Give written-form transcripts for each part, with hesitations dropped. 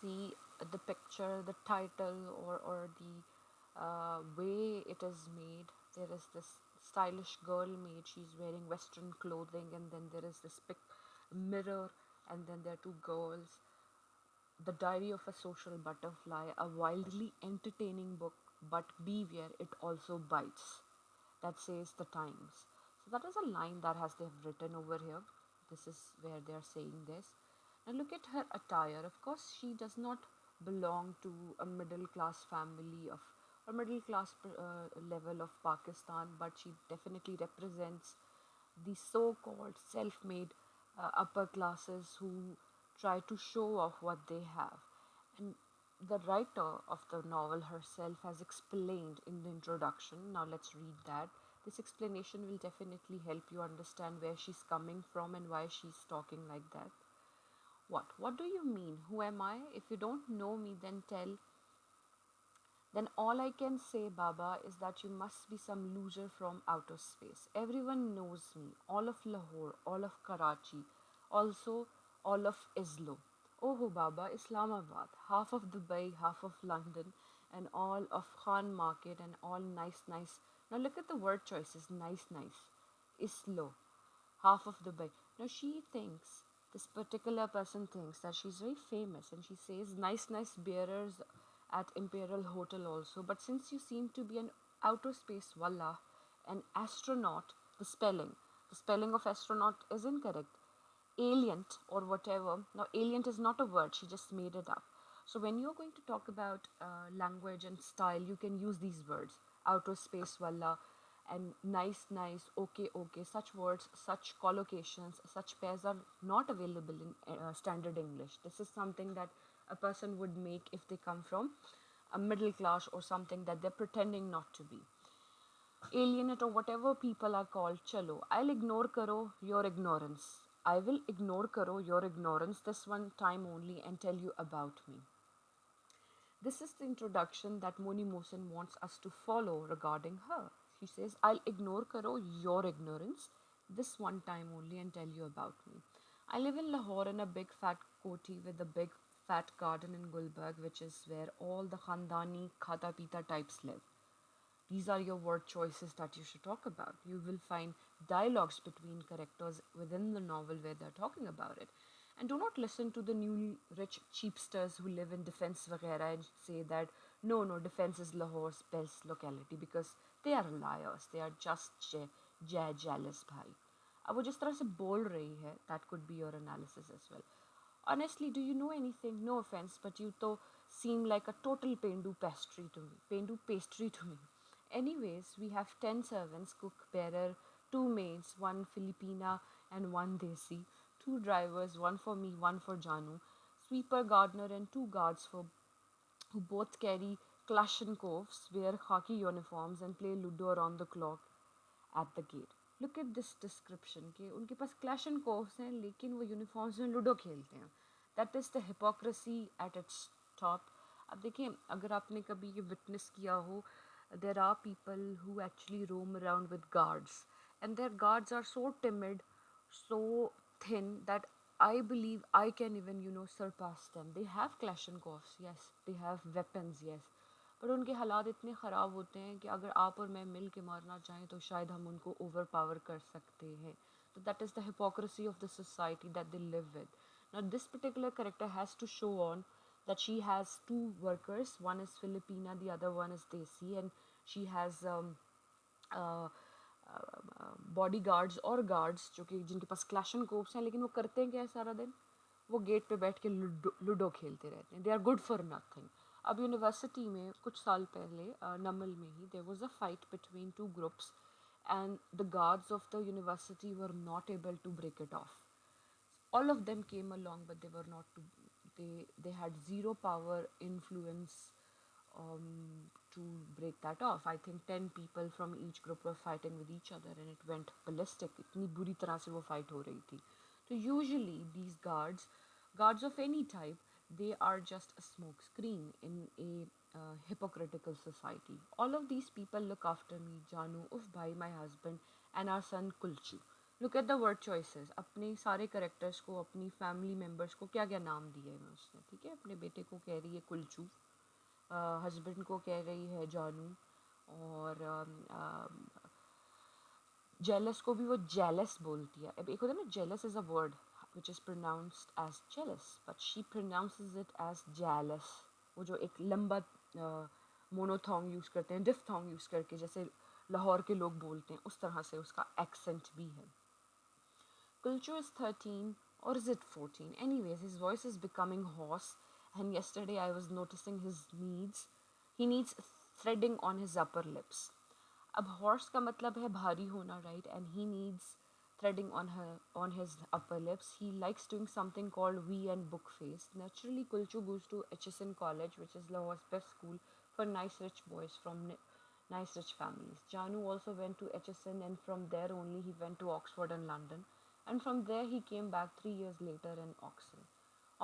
see the picture, the title, or the way it is made, there is this stylish girl made. She's wearing Western clothing, and then there is this mirror, and then there are two girls. The Diary of a Social Butterfly, a wildly entertaining book, but beware, it also bites. That says the Times. So that is a line that has they've written over here. This is where they are saying this. Now look at her attire. Of course, she does not belong to a middle class family of or middle class level of Pakistan, but she definitely represents the so-called self-made upper classes who try to show off what they have. And the writer of the novel herself has explained in the introduction. Now let's read that. This explanation will definitely help you understand where she's coming from and why she's talking like that. What? What do you mean? Who am I? If you don't know me, then tell. Then all I can say, Baba, is that you must be some loser from outer space. Everyone knows me. All of Lahore, all of Karachi, also all of Islo. Oh, Baba, Islamabad, half of Dubai, half of London, and all of Khan Market, and all nice, nice. Now look at the word choices nice, nice. Islo, half of Dubai. Now she thinks, this particular person thinks that she's very famous and she says nice, nice bearers at Imperial Hotel also. But since you seem to be an outer space walla, an astronaut, the spelling of astronaut is incorrect. Alien or whatever. Now, alien is not a word, she just made it up. So, when you're going to talk about language and style, you can use these words outer space, walla, and nice, nice, okay, okay. Such words, such collocations, such pairs are not available in standard English. This is something that a person would make if they come from a middle class or something that they're pretending not to be. Alienate or whatever people are called, chalo. I'll ignore karo your ignorance. I will ignore karo your ignorance this one time only and tell you about me. This is the introduction that Moni Mohsen wants us to follow regarding her. She says, I'll ignore karo your ignorance this one time only and tell you about me. I live in Lahore in a big fat koti with a big fat garden in Gulberg, which is where all the Khandani Khata Pita types live. These are your word choices that you should talk about. You will find dialogues between characters within the novel where they're talking about it. And do not listen to the newly rich cheapsters who live in Defense Vagera and say that no, no, Defense is Lahore's best locality because they are liars. They are just jealous, bhai. अब वो जिस तरह से बोल रही है, that could be your analysis as well. Honestly, do you know anything? No offense, but you to seem like a total pendu pastry to me. Pendu pastry to me. Anyways, we have 10 servants, cook, bearer, two maids, one Filipina and one Desi, two drivers, one for me, one for Janu, sweeper, gardener, and two guards for who both carry Kalashnikovs, wear khaki uniforms, and play Ludo around the clock at the gate. Look at this description कि उनके पास Kalashnikovs हैं लेकिन वो uniforms में ludo खेलते हैं. That is the hypocrisy at its top. अब देखिए अगर आपने कभी ये witness किया हो, there are people who actually roam around with guards and their guards are so timid, so thin that I believe I can even surpass them. They have Kalashnikovs, yes, they have weapons, yes, पर उनके हालात इतने ख़राब होते हैं कि अगर आप और मैं मिल के मारना चाहें तो शायद हम उनको ओवर पावर कर सकते हैं. तो that is the hypocrisy of the society that they live with. Now this particular character has to show on that she has two workers. One is Filipina, the other one is Desi, and she has body guards और guards जो कि जिनके पास क्लैशन cops हैं, लेकिन वो करते हैं क्या है सारा दिन? वो गेट पे बैठ के लूडो खेलते रहते हैं. They are good for nothing. अब यूनिवर्सिटी में कुछ साल पहले नमल में ही there was a fight between two groups and the guards of the university were not able to break it off. All of them came along, but they were not to, they had zero power influence um, to break that off. I think 10 people from each group were fighting with each other and it went ballistic. इतनी बुरी तरह से वो fight हो रही थी. So usually these guards of any type, they are just a smoke screen in a hypocritical society. All of these people look after me, Janu, Uf Bhai, my husband, and our son Kulchu. Look at the word choices, अपने सारे characters को, अपनी family members को क्या क्या नाम दिए हैं उसने, ठीक है। अपने बेटे को कह रही है कुलचू, हस्बैंड को कह रही है जानू, और जेलस को भी वो जेलस बोलती है। अब एक होता है ना, jealous is a word which is pronounced as jealous, but she pronounces it as jealous. वो जो एक लंबा मोनोथोंग यूज़ करते हैं, डिफ्थोंग यूज़ करके, जैसे लाहौर के लोग बोलते हैं, उस तरह से उसका एक्सेंट भी है। Kulchu is 13, or is it 14? Anyways, his voice is becoming hoarse, and yesterday I was noticing his needs. He needs threading on his upper lips. अब horse का मतलब है भारी होना, right? And he needs threading on his upper lips. He likes doing something called V and book face. Naturally, Kulchu goes to HSN College, which is Lahore's best school for nice rich boys from nice rich families. Janu also went to HSN, and from there only he went to Oxford and London, and from there he came back 3 years later in Oxon.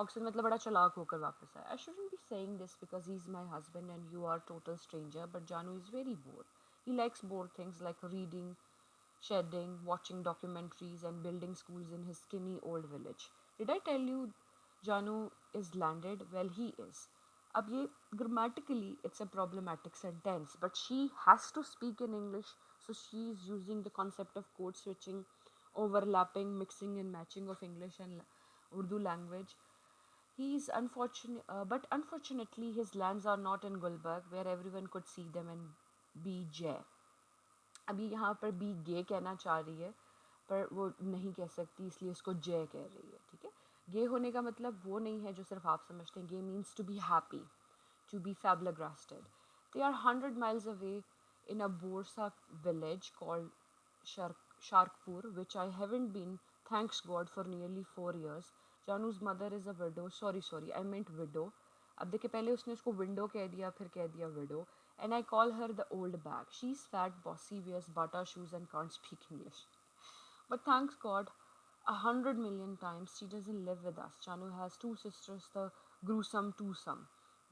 Oxon मतलब बड़ा चालाक होकर वापस आया. I shouldn't be saying this because he's my husband and you are total stranger, but Janu is very bored. He likes bored things like reading, shedding, watching documentaries, and building schools in his skinny old village. Did I tell you Janu is landed? Well, he is. अब ये grammatically it's a problematic sentence, but she has to speak in English, so she is using the concept of code switching, overlapping, mixing and matching of English and Urdu language. He is unfortunate, but unfortunately his lands are not in Gulbarg, where everyone could see them and be Jay. अभी यहाँ पर be gay कहना चाह रही है, पर वो नहीं कह सकती, इसलिए उसको जय कह रही है, ठीक है। गे होने का मतलब वो नहीं है जो सिर्फ आप समझते हैं। Gay means to be happy, to be flabbergasted. They are 100 miles away in a Borsa village called Sharkpur, which I haven't been, thanks God, for nearly 4 years. Janu's mother is a widow. Sorry, I meant widow. अब देखिए, पहले उसने उसको window कह दिया, फिर कह दिया window. And I call her the old bag. She's fat, bossy, wears Bata shoes, and can't speak English. But thanks God, 100 million times she doesn't live with us. Chanu has two sisters, the gruesome twosome.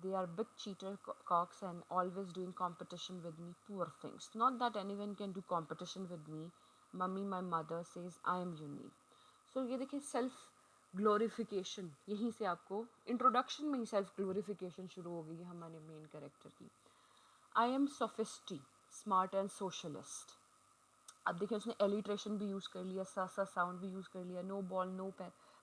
They are big cheater cocks and always doing competition with me. Poor things. Not that anyone can do competition with me. Mummy, my mother, says I am unique. So ये देखिए, self glorification, यहीं से आपको introduction में ही self glorification शुरू हो गई है हमारे मेन कैरेक्टर की. I am sophisty, smart and socialist. अब देखिए, उसने एलिट्रेशन भी यूज़ कर लिया, सा सा साउंड भी यूज़ कर लिया. No ball, no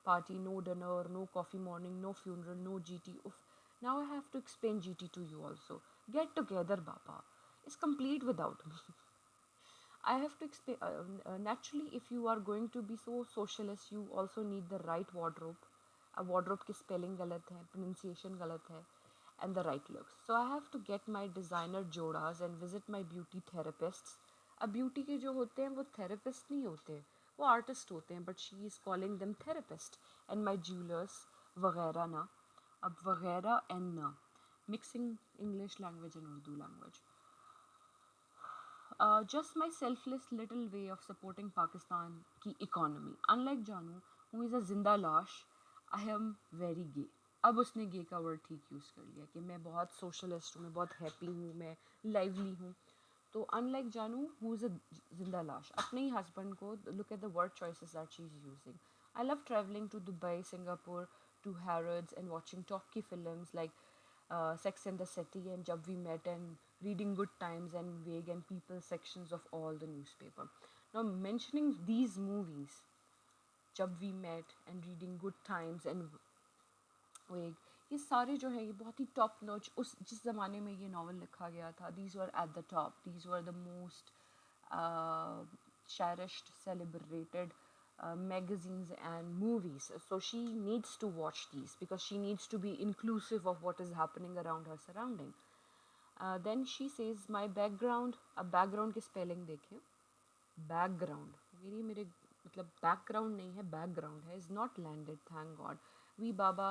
party, no dinner, no coffee morning, no funeral, no GT. उफ, now I have to explain GT to you also. Get together baba is complete without me. I have to explain. Naturally, if you are going to be so socialist, you also need the right wardrobe. A wardrobe की spelling गलत है, pronunciation गलत है, and the right looks. So I have to get my designer जोड़ास and visit my beauty therapists. अब beauty के जो होते हैं वो थेरेपिस्ट नहीं होते, वो आर्टिस्ट होते हैं, but she is calling them therapist. And my jewellers वगैरह ना. अब वगैरह एंड ना, mixing English language and Urdu language. Just my selfless little way of supporting Pakistan की economy. Unlike Janu, who is a जिंदा लाश, I am very gay. अब उसने गे का वर्ड ठीक यूज़ कर लिया कि मैं बहुत सोशलिस्ट हूँ, मैं बहुत हैप्पी हूँ, मैं लाइवली हूँ. तो अनलाइक जानू हु इज़ अ जिंदा लाश, अपने ही हस्बैंड को, look at the word choices that she is using. I love travelling to Dubai, Singapore, to Harrods and watching talkie films like Sex and the City and Jab We Met, and reading Good Times and Vague and People sections of all the newspaper. Now, mentioning these movies, Jab We Met and reading Good Times and Vague, ये सारे जो है ये बहुत ही top notch, उस जिस ज़माने में ये नावल लिखा गया था, these were at the top, these were the most cherished, celebrated magazines and movies. So she needs to watch these because she needs to be inclusive of what is happening around her surrounding. Then she says my background. अब background की spelling देखें. Background, मेरे मतलब background नहीं है, background है. Is not landed, thank God. We Baba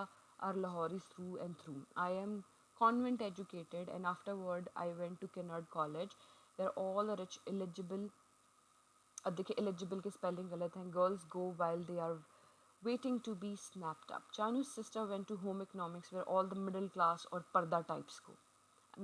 are Lahoris through and through. I am convent educated, and afterward I went to Kennard College. They're all rich, eligible. अब देखिए, eligible के spelling गलत हैं. Girls go while they are waiting to be snapped up. Chanu's sister went to home economics, where all the middle class or parda types go.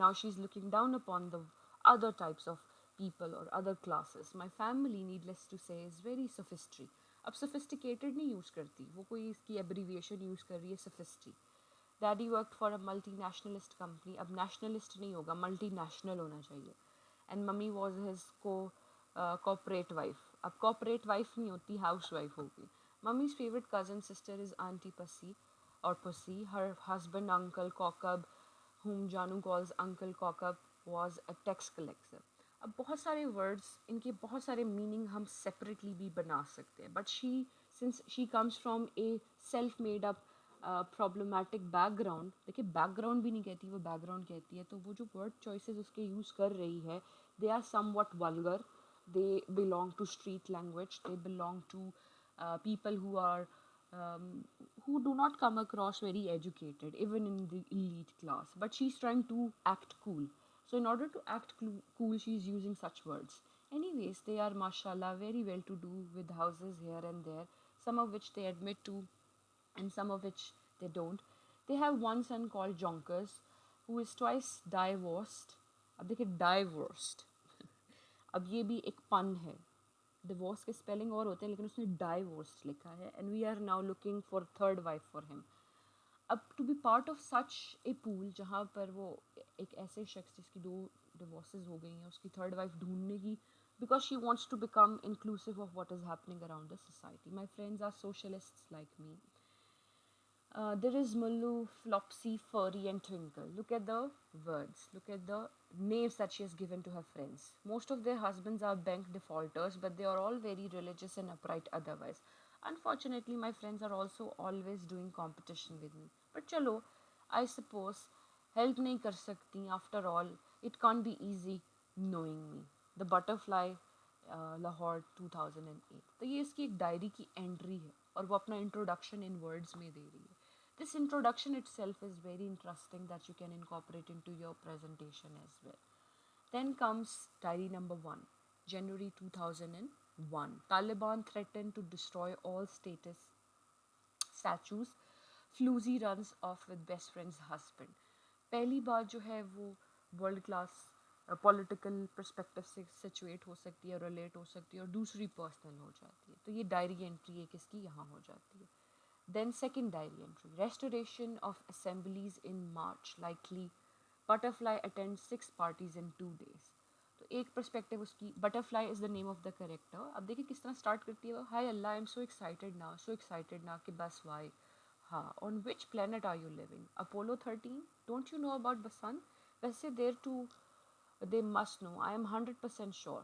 Now she's looking down upon the other types of people or other classes. My family, needless to say, is very sophistry. अब sophisticated नहीं use करती, वो कोई इसकी abbreviation use कर रही है sophistry. Daddy worked for a multinationalist company. अब nationalist नहीं होगा, multinational होना चाहिए. And mummy was his corporate wife. अब corporate wife नहीं होती, housewife होगी. Mummy's favorite cousin sister is Auntie Pussy or Pussy. Her husband Uncle Cockab, whom Janu calls Uncle Cockab, was a tax collector. अब बहुत सारे words इनके बहुत सारे मीनिंग हम सेपरेटली भी बना सकते हैं but she since she comes from A self made up problematic background देखिए बैकग्राउंड भी नहीं कहती वो बैकग्राउंड कहती है तो वो जो वर्ड चॉइसेस उसके यूज़ कर रही है they are somewhat vulgar they belong to street language they belong to people who do not come across very educated even in the elite class but she's trying to act cool so in order to act cool she's using such words anyways they are mashallah very well to do with houses here and there some of which they admit to and some of which they don't they have one son called Jonkers who is twice divorced अब देखिए divorced अब ये भी एक पन है divorce के spelling और होते हैं लेकिन उसने डाइवोर्स लिखा है and we are now looking for third wife for him अब to be part of such a pool जहाँ पर वो एक ऐसे शख्स जिसकी 2 डिवोर्सेस हो गई हैं उसकी थर्ड वाइफ ढूंढने की because she wants to become inclusive of what is happening around the society my friends are socialists like me there is Mullu, Flopsy, Furry, and Twinkle. Look at the words. Look at the names that she has given to her friends. Most of their husbands are bank defaulters, but they are all very religious and upright otherwise. Unfortunately, my friends are also always doing competition with me. But chalo, I suppose help nahi kar sakti. After all, it can't be easy knowing me. The Butterfly, Lahore 2008 तो ये इसकी एक diary की entry है और वो अपना introduction in words में दे रही है this introduction itself is very interesting that you can incorporate into your presentation as well. Then comes diary number 1, January 2001. Taliban threatened to destroy all status statues. Floozy runs off with best friend's husband. पहली बात जो है वो world class political perspective से situate हो सकती है relate हो सकती है और दूसरी पर्सनल हो जाती है तो ये डायरी एंट्री एक इसकी यहाँ हो जाती है Then second diary entry, restoration of assemblies in March, likely Butterfly attends 6 parties in 2 days. तो एक perspective उसकी Butterfly is the name of the character. अब देखिए किस तरह start करती है वो Hi Allah, I'm so excited now कि बस why हाँ on which planet are you living? Apollo 13? Don't you know about the sun? वैसे there too they must know. I am 100% sure.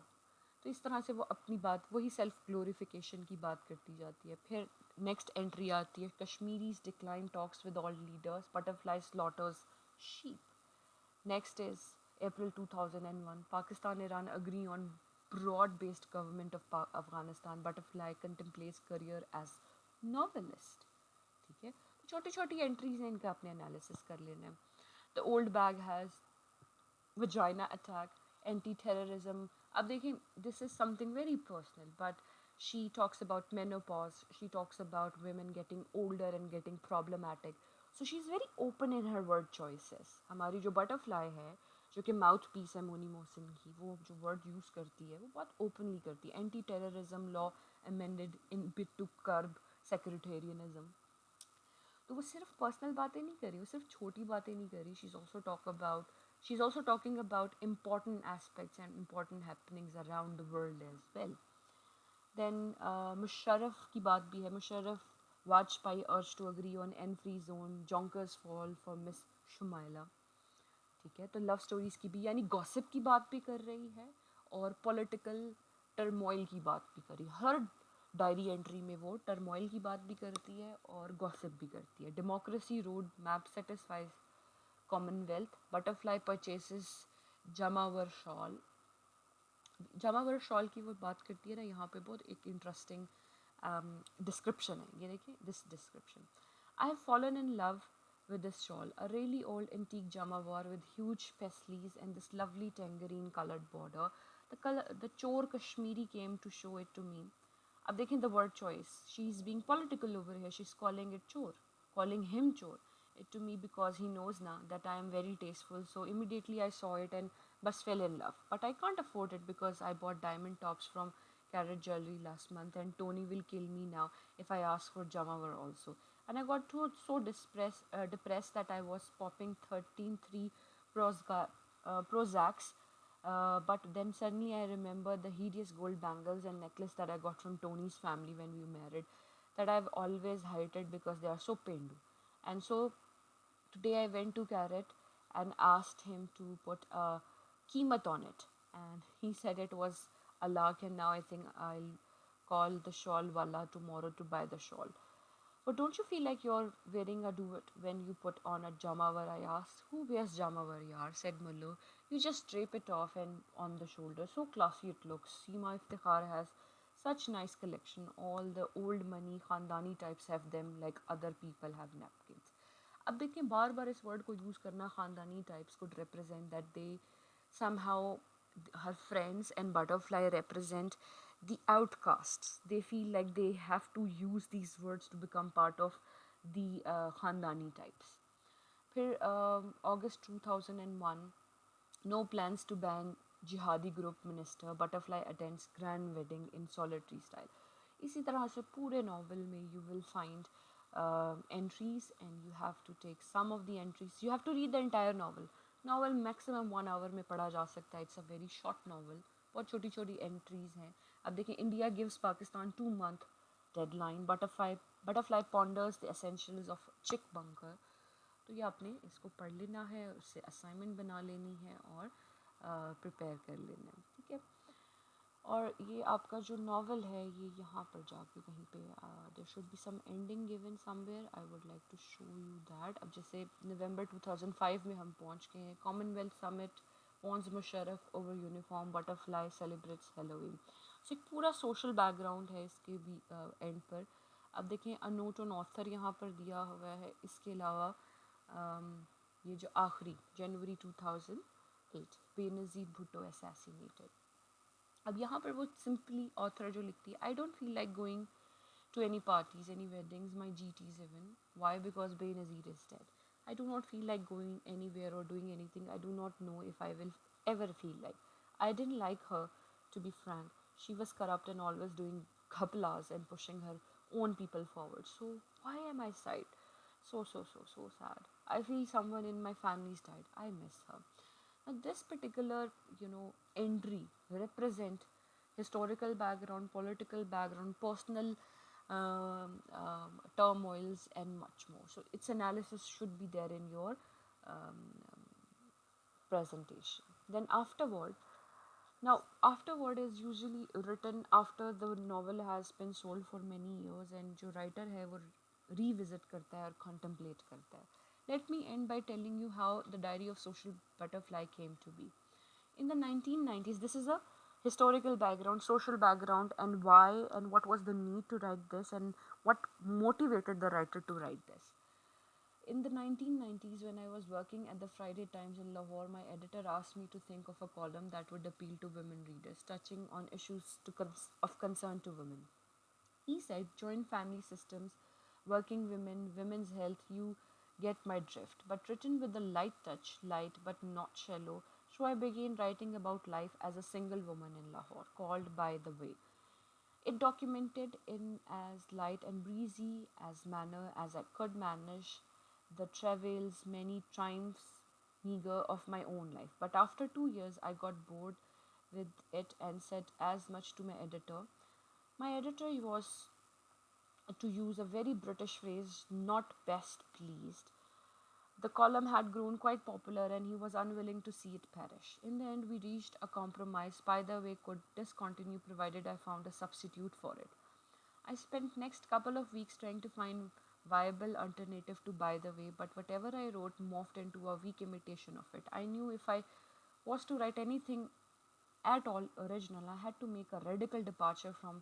तो इस तरह से वो अपनी बात वही सेल्फ ग्लोरिफिकेशन की बात करती जाती है फिर नेक्स्ट एंट्री आती है Kashmiris decline talks with all leaders butterfly slaughters sheep next is April 2001 Pakistan Iran agree on broad based government of Afghanistan butterfly contemplates career as novelist ठीक है छोटी छोटी एंट्रीज हैं इनका अपने एनालिसिस कर लेना है the old bag has vagina attack, anti-terrorism. अब देखिए, this is something very personal, but she talks about menopause. She talks about women getting older and getting problematic. So she's very open in her word choices. हमारी जो butterfly है, जो कि mouth piece है मोनी मोहसिन की वो जो वर्ड यूज़ करती है वो बहुत ओपनली करती है anti terrorism law amended in bid to curb sectarianism तो वो सिर्फ पर्सनल बातें नहीं कर रही वो सिर्फ छोटी बातें नहीं कर रही she is also talking about important aspects and important happenings around the world as well then Musharraf की बात भी है Musharraf Vajpayee urge to agree on an free zone Jonkers fall for Miss Shumaila ठीक है तो लव स्टोरीज़ की भी यानी गॉसिप की बात भी कर रही है और पॉलिटिकल टर्मोइल की बात भी कर रही है हर डायरी एंट्री में वो टर्मोइल की बात भी करती है और गॉसिप भी करती है democracy road map satisfies Commonwealth butterfly purchases jamawar shawl की वो बात करती है ना यहाँ पे बहुत एक इंटरेस्टिंग डिस्क्रिप्शन है ये देखिए this description I have fallen in love with this shawl, a really old antique jamawar with huge paisleys and this lovely tangerine colored border. The chore Kashmiri came to show it to me. अब देखें the word choice. She's being political over here. She's calling it chore, calling him chore. It to me because he knows now that I am very tasteful. So immediately I saw it and but fell in love. But I can't afford it because I bought diamond tops from Carrot Jewelry last month, and Tony will kill me now if I ask for Jamawar also. And I got depressed that I was popping 13 Prozacs. But then suddenly I remembered the hideous gold bangles and necklace that I got from Tony's family when we married, that I've always hated because they are so pendu. And so today I went to Carrot and asked him to put a Keemat on it. And he said it was a lark, and now I think I'll call the shawl wala tomorrow to buy the shawl. But don't you feel like you're wearing a duvet when you put on a jamawar? I asked. Who wears jamawar, yaar? Said Mullu. You just drape it off and on the shoulder. So classy it looks. Seema Iftikhar has such nice collection. All the old money khandani types have them like other people have napkins. अब देखिए बार बार इस word को use करना ख़ानदानी types could represent that they somehow her friends and butterfly represent the outcasts. They feel like they have to use these words to become part of the khandani types. फिर August 2001, no plans to ban jihadi group minister, butterfly attends grand wedding in solitary style. इसी तरह से पूरे novel में you will find entries, and you have to take some of the entries. You have to read the entire novel. Novel maximum 1 hour में पढ़ा जा सकता है. It's a very short novel. बहुत छोटी छोटी entries हैं. अब देखें, India gives Pakistan 2 month deadline. Butterfly ponders the essentials of chick bunker. तो ये आपने इसको पढ़ लेना है, उससे असाइनमेंट बना लेनी है और प्रिपेयर कर लेना है, ठीक है. और ये आपका जो नावल है ये यहाँ पर जाके कहीं पे there should be some ending given somewhere. I would like to show you that. अब जैसे नवंबर 2005 में हम पहुँच गए हैं. Commonwealth summit, ponders Musharraf over uniform, butterfly celebrates Halloween. So एक पूरा सोशल बैकग्राउंड है इसके भी एंड पर. अब देखें, अ नोट ऑन ऑथर यहाँ पर दिया हुआ है. इसके अलावा ये जो आखिरी जनवरी 2008, बेनज़ीर भुट्टो असैसिनेटेड. अब यहाँ पर वो सिंपली ऑथर जो लिखती है, I don't feel like going to any parties, any weddings, my GTs even. Why? Because Benazir is dead. I do not feel like going anywhere or doing anything. I do not know if I will ever feel like. I didn't like her, to be frank. She was corrupt and always doing ghaplas and pushing her own people forward. So why am I sad? So sad. I feel someone in my family's died. I miss her. Now this particular, entry represent historical background, political background, personal turmoils, and much more. So its analysis should be there in your um, presentation. Then afterward is usually written after the novel has been sold for many years, and जो writer है वो revisit करता है और contemplate करता है. Let me end by telling you how the Diary of Social Butterfly came to be. In the 1990s, this is a historical background, social background, and why and what was the need to write this, and what motivated the writer to write this. In the 1990s, when I was working at the Friday Times in Lahore, my editor asked me to think of a column that would appeal to women readers, touching on issues of concern to women. He said, joint family systems, working women, women's health, you get my drift, but written with a light touch, light but not shallow. So I began writing about life as a single woman in Lahore, called By the Way. It documented in as light and breezy as manner as I could manage the travails, many triumphs, meager of my own life. But after 2 years, I got bored with it and said as much to my editor. My editor was, to use a very British phrase, not best pleased. The column had grown quite popular and he was unwilling to see it perish. In the end, we reached a compromise. By the Way could discontinue provided I found a substitute for it. I spent next couple of weeks trying to find viable alternative to By the Way, but whatever I wrote morphed into a weak imitation of it. I knew if I was to write anything at all original, I had to make a radical departure from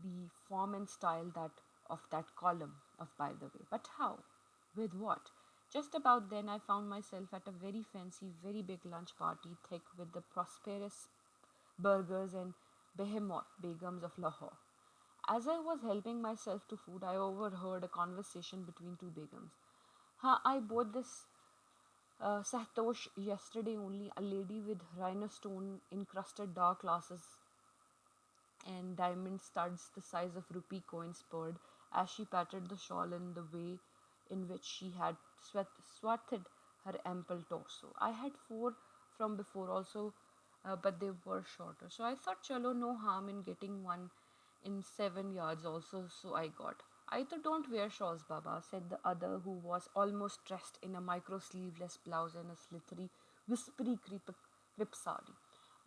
the form and style that of that column of By the Way. But how? With what? Just about then, I found myself at a very fancy, very big lunch party, thick with the prosperous burgers and behemoth begums of Lahore. As I was helping myself to food, I overheard a conversation between two begums. हाँ, I bought this Satosh, yesterday only, a lady with rhinestone encrusted dark glasses and diamond studs the size of rupee coins purred as she patted the shawl in the way in which she had swathed her ample torso. I had four from before also, but they were shorter. So I thought, chalo, no harm in getting one in 7 yards also, so I got. I thought, don't wear shawls, Baba, said the other, who was almost dressed in a micro sleeveless blouse and a slithery, whispery crepe sari.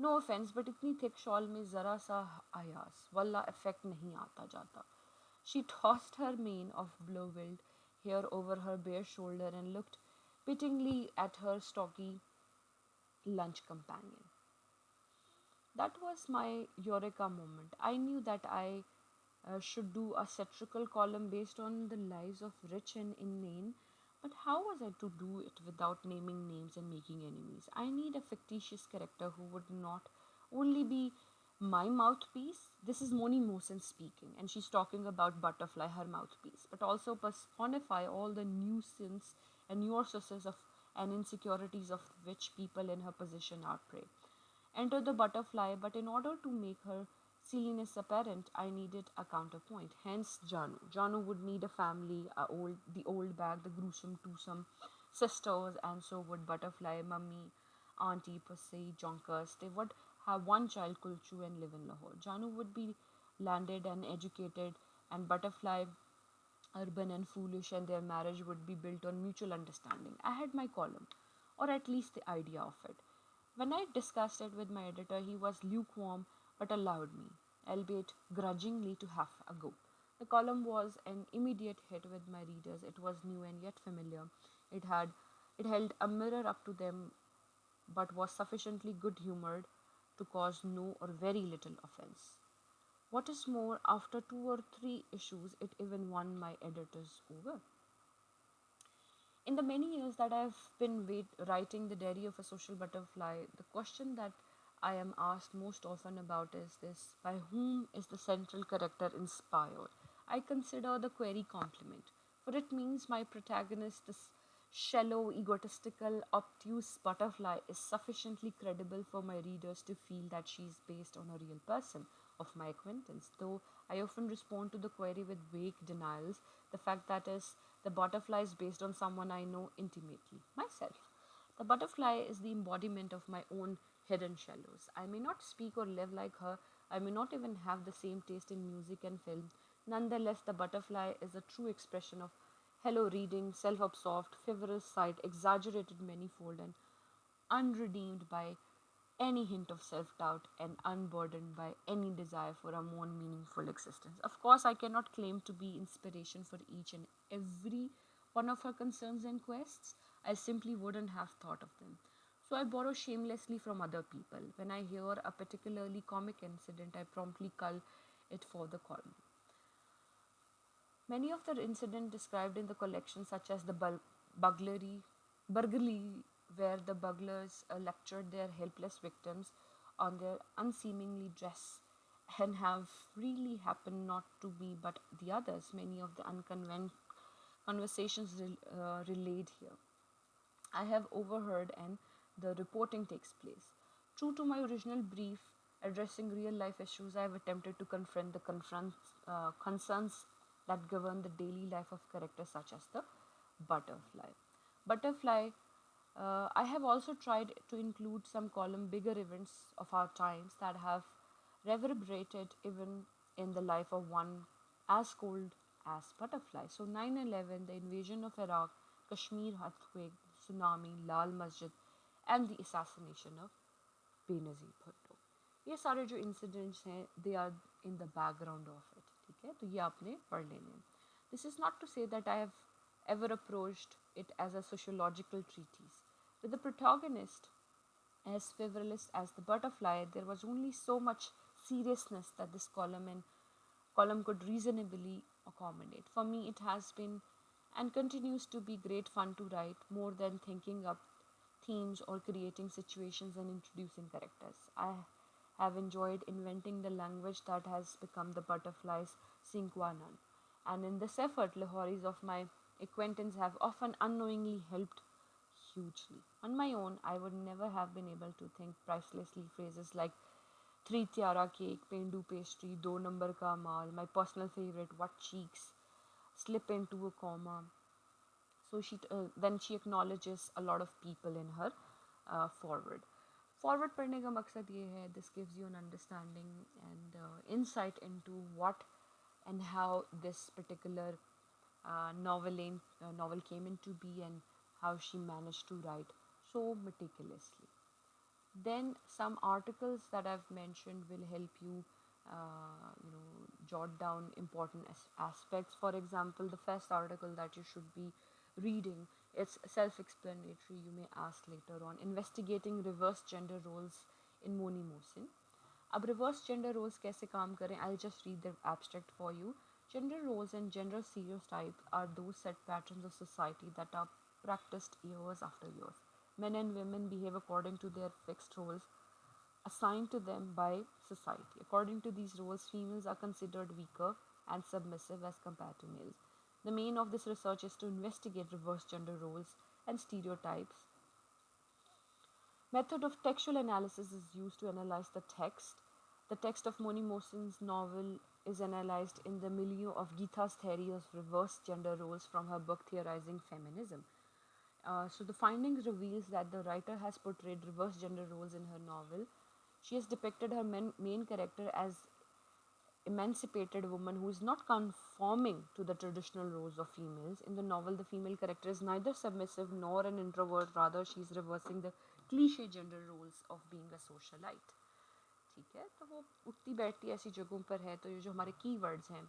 No offence but इतनी thick shawl में ज़रा सा आयास वल्ला effect नहीं आता जाता. She tossed her mane of blow-willed hair over her bare shoulder and looked pityingly at her stocky lunch companion. That was my eureka moment. I knew that I should do a satirical column based on the lives of rich and inane, but how was I to do it without naming names and making enemies? I need a fictitious character who would not only be my mouthpiece. This is Moni Mosen speaking, and she's talking about Butterfly, her mouthpiece, but also personify all the nuisance and nuances of and insecurities of which people in her position are prey. Enter the butterfly, but in order to make her silliness apparent, I needed a counterpoint. Hence Janu. Janu would need a family, the old bag, the gruesome twosome sisters, and so would Butterfly, Mummy, Auntie, Pussy, Jonkas. They would have one child, Kulchu, and live in Lahore. Janu would be landed and educated, and Butterfly urban and foolish, and their marriage would be built on mutual understanding. I had my column, or at least the idea of it. When I discussed it with my editor, he was lukewarm but allowed me, albeit grudgingly, to have a go. The column was an immediate hit with my readers. It was new and yet familiar. It had it held a mirror up to them, but was sufficiently good humored to cause no or very little offense. What is more, after two or three issues, it even won my editors over. In the many years that I've been writing The Diary of a Social Butterfly, the question that I am asked most often about is this: by whom is the central character inspired? I consider the query compliment, for it means my protagonist, this shallow, egotistical, obtuse butterfly, is sufficiently credible for my readers to feel that she is based on a real person of my acquaintance. Though I often respond to the query with vague denials, the fact that is the butterfly is based on someone I know intimately, myself. The butterfly is the embodiment of my own hidden shallows. I may not speak or live like her, I may not even have the same taste in music and film. Nonetheless, the butterfly is a true expression of hello reading, self absorbed, frivolous side, exaggerated manifold, and unredeemed by any hint of self doubt and unburdened by any desire for a more meaningful existence. Of course, I cannot claim to be inspiration for each and every one of her concerns and quests. I simply wouldn't have thought of them. So I borrow shamelessly from other people. When I hear a particularly comic incident, I promptly cull it for the column. Many of the incidents described in the collection, such as the burglary, burglary, where the burglars lectured their helpless victims on their unseemingly dress, and have really happened not to me but the others. Many of the conversations relayed here I have overheard, and the reporting takes place. True to my original brief addressing real life issues, I have attempted to confront the concerns that govern the daily life of characters such as the butterfly. Butterfly, I have also tried to include some column bigger events of our times that have reverberated even in the life of one as cold as butterfly. So 9/11, the invasion of Iraq, Kashmir earthquake, tsunami, Lal Masjid, and the assassination of Benazir Bhutto, ये सारे जो incidents हैं they are in the background of it. ठीक है, तो ये आपने पढ़ लेने हैं. This is not to say that I have ever approached it as a sociological treatise. With the protagonist as frivolous as the butterfly, there was only so much seriousness that this column could reasonably accommodate. For me, it has been and continues to be great fun to write, more than thinking up themes or creating situations and introducing characters. I have enjoyed inventing the language that has become the butterfly's sine qua non. And in this effort, Lahoris of my acquaintance have often unknowingly helped hugely. On my own, I would never have been able to think pricelessly phrases like three tiara cake, pendu pastry, do number ka mal, my personal favorite, what cheeks, slip into a comma. So then she acknowledges a lot of people in her forward. Forward पढ़ने का मकसद ये है, this gives you an understanding and insight into what and how this particular novel came into be and how she managed to write so meticulously. Then some articles that I've mentioned will help you, jot down important aspects. For example, the first article that you should be reading, it's self-explanatory. You may ask later on. Investigating reverse gender roles in Moni Mohsin. अब reverse gender roles कैसे काम करें? I'll just read the abstract for you. Gender roles and gender stereotypes are those set patterns of society that are practiced years after years. Men and women behave according to their fixed roles assigned to them by society. According to these roles, females are considered weaker and submissive as compared to males. The main of this research is to investigate reverse gender roles and stereotypes. Method of textual analysis is used to analyze the text. The text of Moni Mohsin's novel is analyzed in the milieu of Geetha's theory of reverse gender roles from her book Theorizing Feminism. So the findings reveals that the writer has portrayed reverse gender roles in her novel. She has depicted her main character as emancipated woman who is not conforming to the traditional roles of females. In the novel, the female character is neither submissive nor an introvert, rather she is reversing the cliche gender roles of being a socialite. ठीक है, तो वो उठती बैठती ऐसी जगहों पर है, तो ये जो हमारे कीवर्ड्स हैं,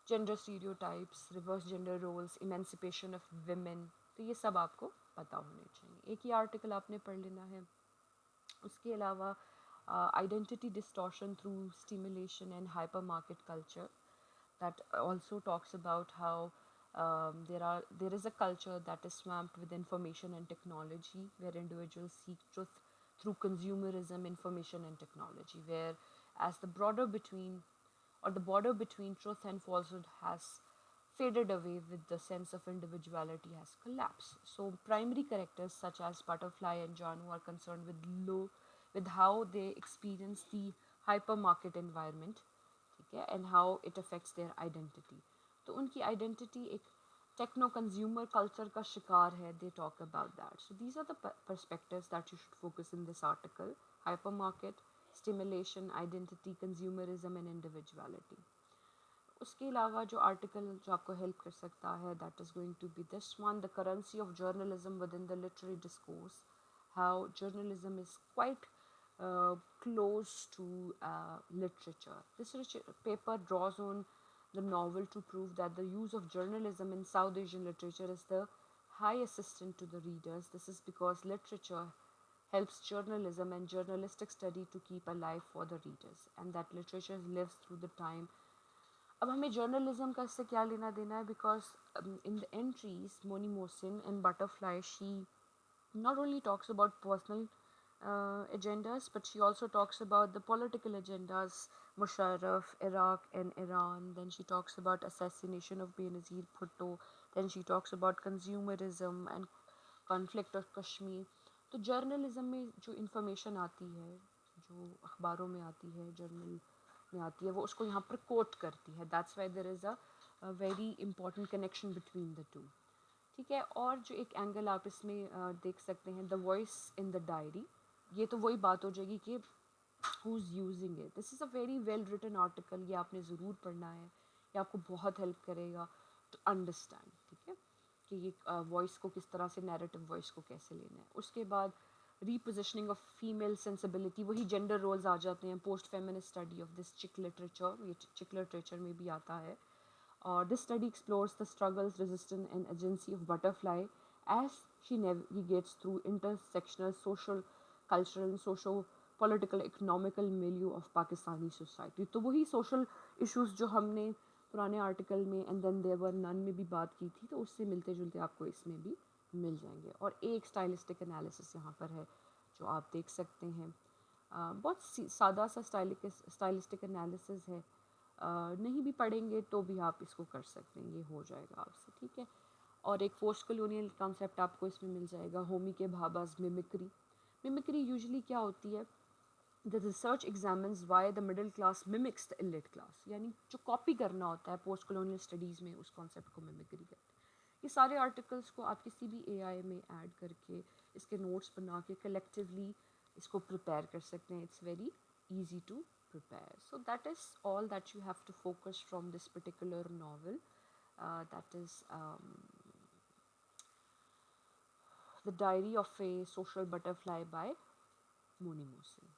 gender stereotypes, reverse gender roles, emancipation of women, तो ये सब आपको पता होने चाहिए. एक ही आर्टिकल आपने पढ़ लेना है. उसके अलावा identity distortion through stimulation and hypermarket culture, that also talks about how there is a culture that is swamped with information and technology, where individuals seek truth through consumerism, information and technology, where as the border between truth and falsehood has faded away with the sense of individuality has collapsed. So primary characters such as Butterfly and Janu are concerned with how they experience the hypermarket environment, ठीक है, and how it affects their identity. तो उनकी identity एक techno consumer culture का शिकार है. They talk about that. So these are the perspectives that you should focus in this article: hypermarket, stimulation, identity, consumerism and individuality. उसके अलावा जो article जो आपको हेल्प कर सकता है, that is going to be this one, the currency of journalism within the literary discourse, how journalism is quite close to literature. This paper draws on the novel to prove that the use of journalism in South Asian literature is the high assistant to the readers. This is because literature helps journalism and journalistic study to keep alive for the readers, and that literature lives through the time. अब हमें journalism का इससे क्या लेना देना है, because in the entries Moni Mohsin and butterfly she not only talks about personal agendas, but she also talks about the political agendas, Musharraf, Iraq and Iran. Then she talks about assassination of Benazir Bhutto. Then she talks about consumerism and conflict of Kashmir. तो journalism में जो information आती है, जो अखबारों में आती है, जर्नल में आती है, वो उसको यहाँ पर कोट करती है. That's why there is a very important connection between the two. ठीक है. और जो एक एंगल आप इसमें देख सकते हैं, the voice in the diary, ये तो वही बात हो जाएगी कि who is using it. This is a very well written article. ये आपने ज़रूर पढ़ना है, ये आपको बहुत हेल्प करेगा टू अंडरस्टैंड. ठीक है, कि ये वॉइस को किस तरह से, नैरेटिव वॉइस को कैसे लेना है. उसके बाद रीपोजिशनिंग ऑफ फीमेल सेंसिबिलिटी, वही जेंडर रोल्स आ जाते हैं. Post feminist study of this चिक लिटरेचर, ये चिक लिटरेचर में भी आता है. This study explores the struggles, resistance, and agency of Butterfly as she navigates through intersectional social, cultural, and socio-political, economical milieu of Pakistani society. तो वही social issues जो हमने पुराने आर्टिकल में and then there were none में भी बात की थी, तो उससे मिलते जुलते आपको इसमें भी मिल जाएंगे. और एक स्टाइलिस्टिक एनालिसिस यहाँ पर है जो आप देख सकते हैं. बहुत सादा सा स्टाइलिस्टिक एनालिसिस है. नहीं भी पढ़ेंगे तो भी आप इसको कर सकते हैं, ये हो जाएगा आपसे. ठीक है. और एक पोस्ट कॉलोनियल कॉन्सेप्ट आपको इसमें मिल जाएगा, होमी के भाबाज मिमिक्री। मिमिक्री यूजुअली क्या होती है, the research examines why the middle class mimics the elite class, यानी जो कॉपी करना होता है पोस्ट कॉलोनियल स्टडीज़ में, उस कॉन्सेप्ट को मिमिक्री कहते हैं। ये सारे आर्टिकल्स को आप किसी भी एआई में ऐड करके इसके नोट्स बना के कलेक्टिवली इसको प्रिपेयर कर सकते हैं. It's very easy to prepare. So that is all that you have to focus from this particular novel. That is The Diary of a Social Butterfly by Moni Mosin.